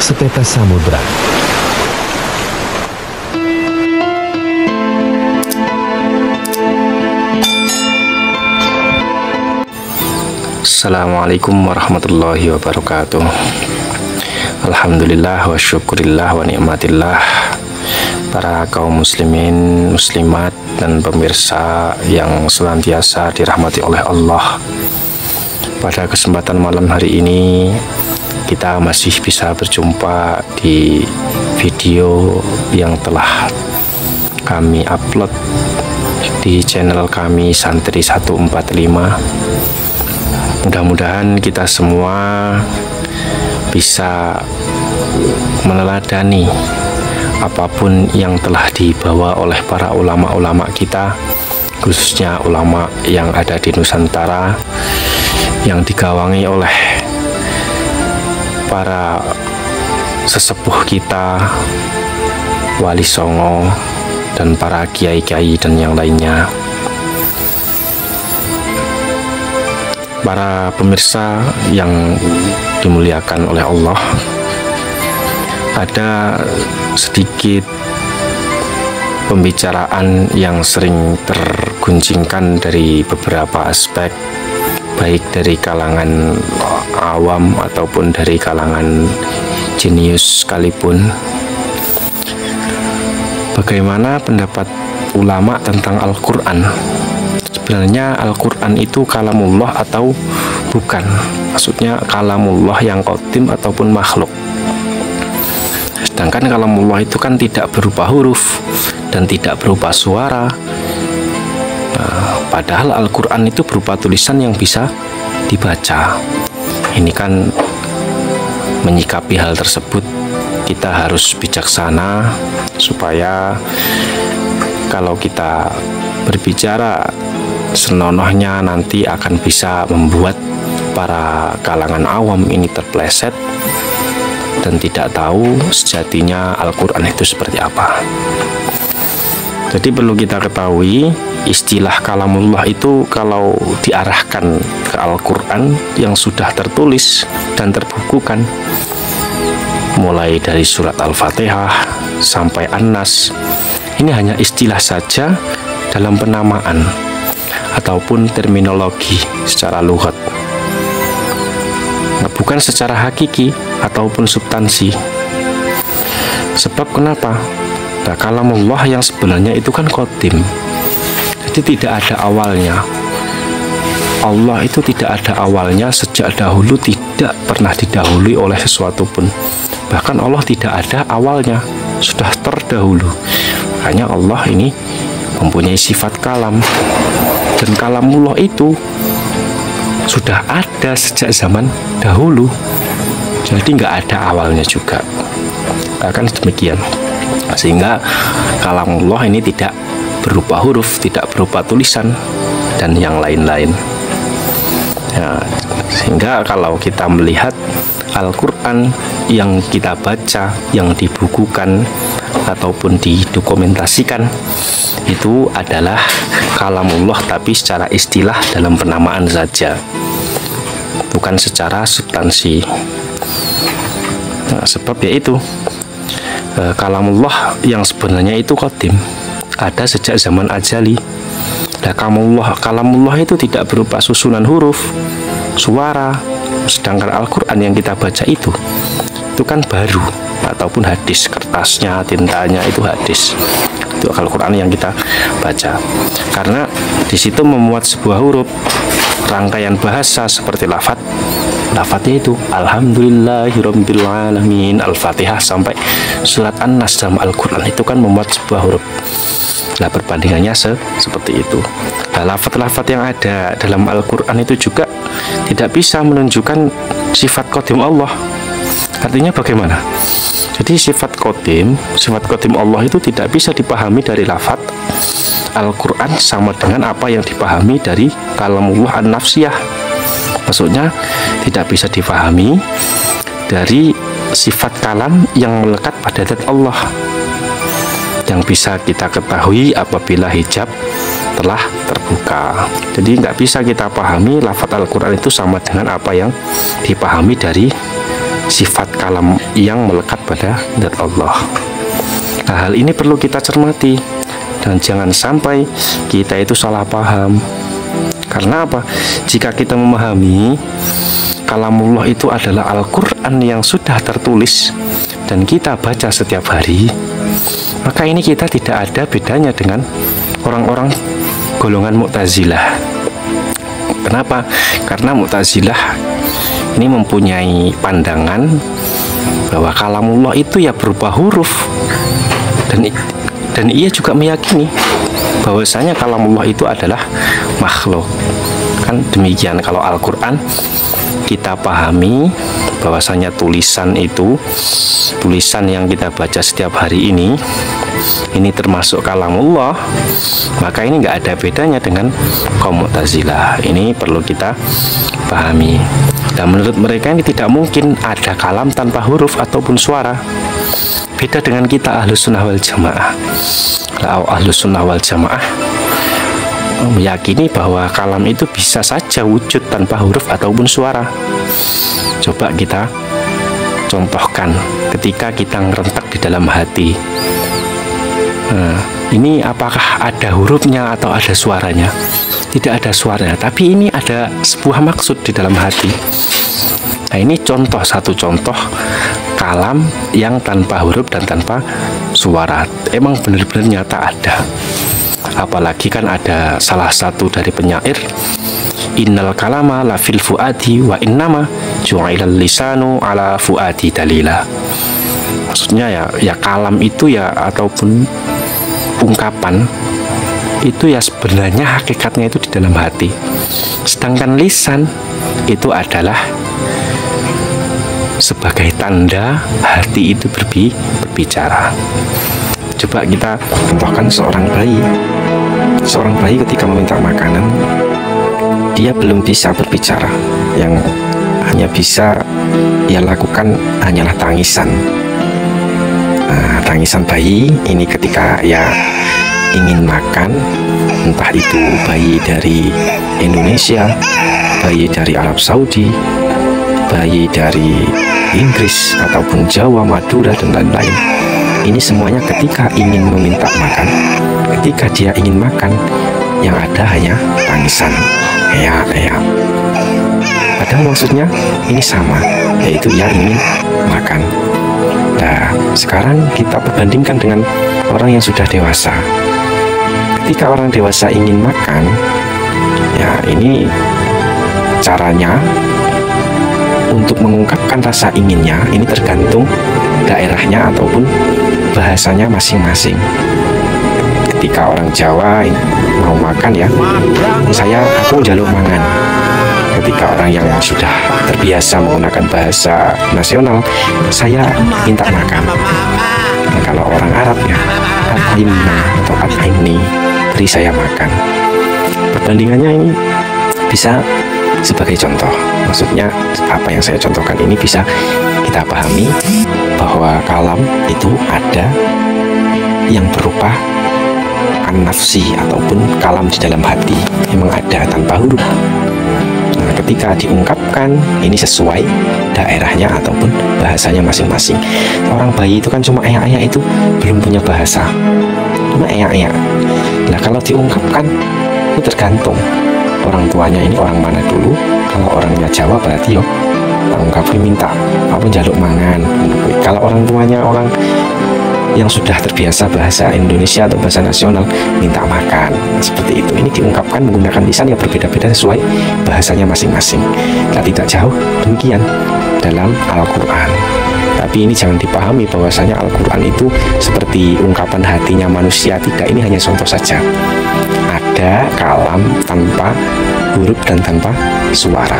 setetes samudra. Assalamualaikum warahmatullahi wabarakatuh. Alhamdulillah wa syukurillah wa ni'matillah. Para kaum muslimin, muslimat, dan pemirsa yang senantiasa dirahmati oleh Allah, pada kesempatan malam hari ini kita masih bisa berjumpa di video yang telah kami upload di channel kami Santri 145. Mudah-mudahan kita semua bisa meneladani apapun yang telah dibawa oleh para ulama-ulama kita, khususnya ulama yang ada di Nusantara, yang digawangi oleh para sesepuh kita, Wali Songo, dan para kiai-kiai dan yang lainnya. Para pemirsa yang dimuliakan oleh Allah, ada sedikit pembicaraan yang sering terguncingkan dari beberapa aspek, baik dari kalangan awam ataupun dari kalangan jenius sekalipun. Bagaimana pendapat ulama tentang Al-Quran? Sebenarnya Al-Quran itu kalamullah atau bukan? Maksudnya kalamullah yang qadim ataupun makhluk? Sedangkan kalamullah itu kan tidak berupa huruf dan tidak berupa suara. Padahal Al-Quran itu berupa tulisan yang bisa dibaca. Ini kan menyikapi hal tersebut kita harus bijaksana, supaya kalau kita berbicara senonohnya nanti akan bisa membuat para kalangan awam ini terpleset dan tidak tahu sejatinya Al-Quran itu seperti apa. Jadi perlu kita ketahui, istilah kalamullah itu kalau diarahkan ke Al-Quran yang sudah tertulis dan terbukukan, mulai dari surat Al-Fatihah sampai An-Nas, ini hanya istilah saja dalam penamaan ataupun terminologi secara lughat, bukan secara hakiki ataupun substansi. Sebab kenapa? Nah, kalamullah yang sebenarnya itu kan qadim, jadi tidak ada awalnya. Allah itu tidak ada awalnya, sejak dahulu tidak pernah didahului oleh sesuatu pun. Bahkan Allah tidak ada awalnya, sudah terdahulu. Makanya Allah ini mempunyai sifat kalam, dan kalamullah itu sudah ada sejak zaman dahulu, jadi nggak ada awalnya juga. Akan demikian, sehingga kalamullah ini tidak berupa huruf, tidak berupa tulisan, dan yang lain-lain. Ya, sehingga kalau kita melihat Al-Quran yang kita baca, yang dibukukan ataupun didokumentasikan, itu adalah kalamullah, tapi secara istilah dalam penamaan saja, bukan secara substansi. Nah, sebab yaitu kalamullah yang sebenarnya itu qadim, ada sejak zaman ajali. Nah, kalamullah itu tidak berupa susunan huruf, suara. Sedangkan Al-Quran yang kita baca itu kan baru, ataupun hadis, kertasnya, tintanya itu hadis. Itu Al-Quran yang kita baca, karena di situ memuat sebuah huruf, rangkaian bahasa seperti lafadznya itu Alhamdulillahirabbil alamin, Al-Fatihah sampai surat An-Nas dalam Al-Quran itu kan memuat sebuah huruf. Nah, perbandingannya seperti itu. Nah, lafadz-lafadz yang ada dalam Al-Quran itu juga tidak bisa menunjukkan sifat qadim Allah. Artinya bagaimana? Jadi sifat qadim Allah itu tidak bisa dipahami dari lafadz Al-Quran sama dengan apa yang dipahami dari kalamullah an-nafsiyah. Maksudnya tidak bisa dipahami dari sifat kalam yang melekat pada zat Allah, yang bisa kita ketahui apabila hijab telah terbuka. Jadi nggak bisa kita pahami lafadz Al-Quran itu sama dengan apa yang dipahami dari sifat kalam yang melekat pada zat Allah. Nah, hal ini perlu kita cermati dan jangan sampai kita itu salah paham. Karena apa? Jika kita memahami kalamullah itu adalah Al-Quran yang sudah tertulis dan kita baca setiap hari, maka ini kita tidak ada bedanya dengan orang-orang golongan Mu'tazilah. Kenapa? Karena Mu'tazilah ini mempunyai pandangan bahwa kalamullah itu ya berupa huruf, dan ia juga meyakini bahwasanya kalamullah itu adalah makhluk. Kan demikian. Kalau Al-Quran kita pahami bahwasanya tulisan itu, tulisan yang kita baca setiap hari ini termasuk kalamullah, maka ini nggak ada bedanya dengan kaum Mu'tazilah. Ini perlu kita pahami. Dan menurut mereka ini tidak mungkin ada kalam tanpa huruf ataupun suara. Beda dengan kita Ahlus Sunnah wal Jamaah. Ahlus Sunnah wal Jamaah meyakini bahwa kalam itu bisa saja wujud tanpa huruf ataupun suara. Coba kita contohkan ketika kita ngerentak di dalam hati. Nah, ini apakah ada hurufnya atau ada suaranya? Tidak ada suaranya, tapi ini ada sebuah maksud di dalam hati. Nah, ini satu contoh kalam yang tanpa huruf dan tanpa suara. Emang benar-benar nyata ada. Apalagi kan ada salah satu dari penyair, innal kalama la fil fuadi wa innama ju'ilal lisanu ala fuadi dalila. Maksudnya ya kalam itu ya ataupun ungkapan itu ya sebenarnya hakikatnya itu di dalam hati. Sedangkan lisan itu adalah sebagai tanda hati itu berbicara. Coba kita contohkan seorang bayi. Seorang bayi ketika meminta makanan, dia belum bisa berbicara. Yang hanya bisa ia lakukan hanyalah tangisan. Nah, tangisan bayi ini ketika ia ingin makan, entah itu bayi dari Indonesia, bayi dari Arab Saudi, bayi dari Inggris ataupun Jawa, Madura dan lain-lain. Ini semuanya ketika ingin meminta makan, ketika dia ingin makan, yang ada hanya tangisan, ya. Padahal maksudnya ini sama, yaitu ia ingin makan. Nah, sekarang kita perbandingkan dengan orang yang sudah dewasa. Ketika orang dewasa ingin makan, ya ini caranya untuk mengungkapkan rasa inginnya, ini tergantung daerahnya ataupun bahasanya masing-masing. Ketika orang Jawa mau makan ya, aku njaluk mangan. Ketika orang yang sudah terbiasa menggunakan bahasa nasional, saya minta makan. Nah, kalau orang Arab ya, at'imna atau at'imni, beri saya makan. Perbandingannya ini bisa sebagai contoh. Maksudnya apa yang saya contohkan ini bisa kita pahami bahwa kalam itu ada yang berupa an-nafsi ataupun kalam di dalam hati, memang ada tanpa huruf. Nah, ketika diungkapkan ini sesuai daerahnya ataupun bahasanya masing-masing. Orang bayi itu kan cuma eyak-eyak, itu belum punya bahasa, cuma eyak-eyak. Nah, kalau diungkapkan itu tergantung orang tuanya ini orang mana dulu. Kalau orangnya Jawa berarti ungkapin minta apa njaluk mangan. Kalau orang tuanya orang yang sudah terbiasa bahasa Indonesia atau bahasa nasional, minta makan. Seperti itu. Ini diungkapkan menggunakan lisan yang berbeda-beda sesuai bahasanya masing-masing. Nah, tidak jauh demikian dalam Al-Quran. Tapi ini jangan dipahami bahwasanya Al-Quran itu seperti ungkapan hatinya manusia. Tidak, ini hanya contoh saja. Ada kalam tanpa huruf dan tanpa suara.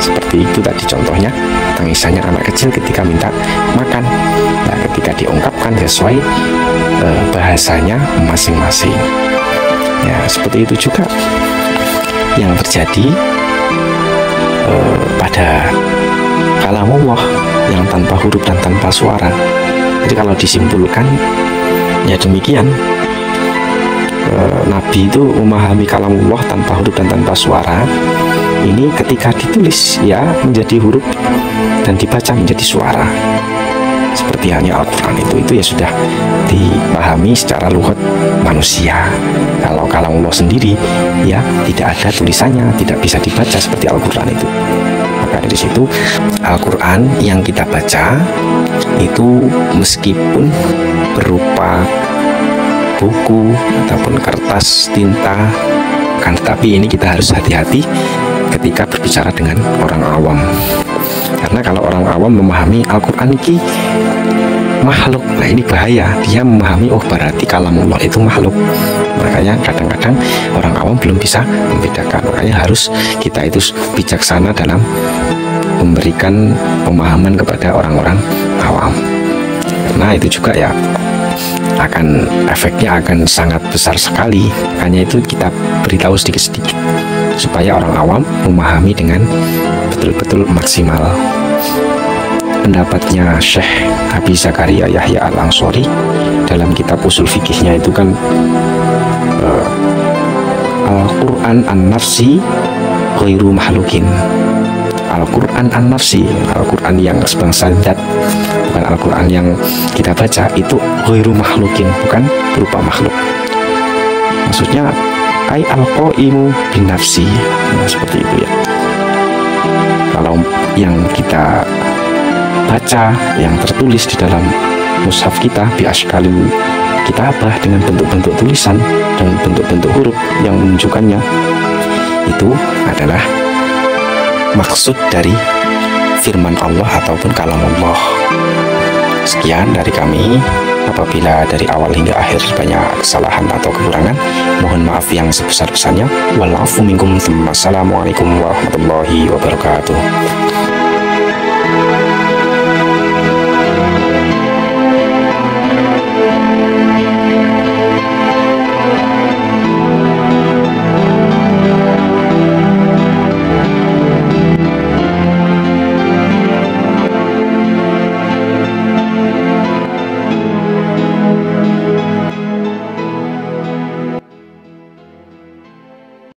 Seperti itu tadi contohnya, tangisannya anak kecil ketika minta makan. Nah, ketika diungkapkan sesuai bahasanya masing-masing. Ya, seperti itu juga yang terjadi pada kalamullah yang tanpa huruf dan tanpa suara. Jadi kalau disimpulkan ya demikian. Nabi itu memahami kalamullah tanpa huruf dan tanpa suara ini ketika ditulis ya menjadi huruf dan dibaca menjadi suara seperti halnya Al-Quran itu ya sudah dipahami secara lughat manusia. Kalau kalamullah sendiri ya tidak ada tulisannya, tidak bisa dibaca seperti Al-Quran itu. Maka dari situ Al-Quran yang kita baca itu meskipun berupa buku ataupun kertas, tinta, kan, tapi ini kita harus hati-hati ketika berbicara dengan orang awam. Karena kalau orang awam memahami Al-Quran ini makhluk, nah ini bahaya. Dia memahami, oh berarti kalamullah itu makhluk. Makanya kadang-kadang orang awam belum bisa membedakan. Makanya harus kita itu bijaksana dalam memberikan pemahaman kepada orang-orang awam. Karena itu juga ya efeknya akan sangat besar sekali. Hanya itu kita beritahu sedikit-sedikit supaya orang awam memahami dengan betul-betul maksimal. Pendapatnya Syekh Abi Zakaria Yahya Al-Ansori dalam kitab usul fikihnya itu kan Al-Quran an-nafsi ghairu mahlukin. Al-Quran an-nafsi, Al-Quran yang sebangsa zat, bukan Al-Quran yang kita baca, itu ghairu mahlukin, bukan berupa makhluk. Maksudnya ai al-qaimu bin nafsi, nah, seperti itu ya. Kalau yang kita baca, yang tertulis di dalam mushaf kita bi ashkalil kitabah dengan bentuk-bentuk tulisan dan bentuk-bentuk huruf yang menunjukkannya, itu adalah maksud dari firman Allah ataupun kalamullah. Sekian dari kami. Apabila dari awal hingga akhir banyak kesalahan atau kekurangan, mohon maaf yang sebesar-besarnya. Wal afu minkum. Assalamualaikum warahmatullahi wabarakatuh.